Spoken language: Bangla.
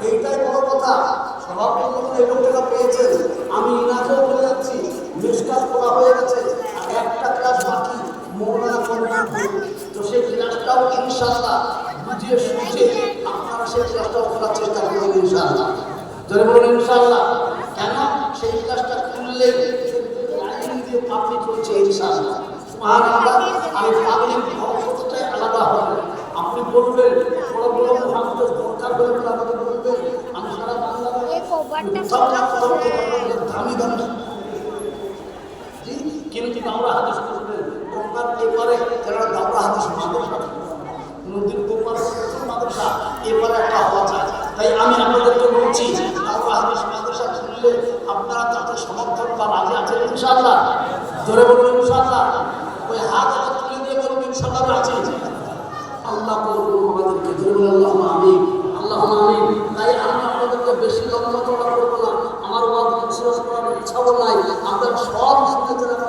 এইটাই বড় কথা। সভাপতি যখন এই লোকটা পেয়েছেন, আমি ইনাকেও বলে যাচ্ছি, মিসকাত করা হয়ে গেছে, আর একটা ক্লাস বাকি মৌলানা কমিটি। তো সেই ক্লাসটাও ইনশাআল্লাহ বুঝিয়ে শুনছে আপনারা সেই ক্লাসটাও করার চেষ্টা করবেন ইনশাআল্লাহ। যদি বলুন ইনশাআল্লাহ। কেন? সেই ক্লাসটা খুললে লাইন দিয়ে পাবলি চলছে ইনশাআল্লাহ। সুবহানাল্লাহ। আমি পাবলিক ভক্তটাই আলাদা হবে। আপনি বলবেন বড় বড় মহাত্মা দরকার হলে আমাদের বলবেন, আমি সারা দামি দামি কিন্তু দাওরা হাদিস করবেন গঙ্গার এপারে যারা দাওরা হাদিস মাদ্রাসা, নদীর ওপারে মাদ্রাসা, এপারে একটা হওয়া যায়। তাই আমি আপনাদেরকে বলছি দাওরা হাদিস মাদ্রাসা খুললে আপনারা তাতে সমর্থন বা রাজি আছেন ইনশাআল্লাহ। জোরে বলবেন ইনশাআল্লাহ। ওই হাত হাত তুলে দিয়ে বলবেন ইনশাআল্লাহ রাজি। আল্লাহ করুন আমাদেরকে। জোরে বলুন আল্লাহুম্মা আমিন, আল্লাহুম্মা আমিন। তাই আমি আপনাদেরকে বেশি লম্বা চড়া করবো না, আমার ওয়াজ শেষ করার ইচ্ছাও নাই। আপনারা সব শুনেছেন।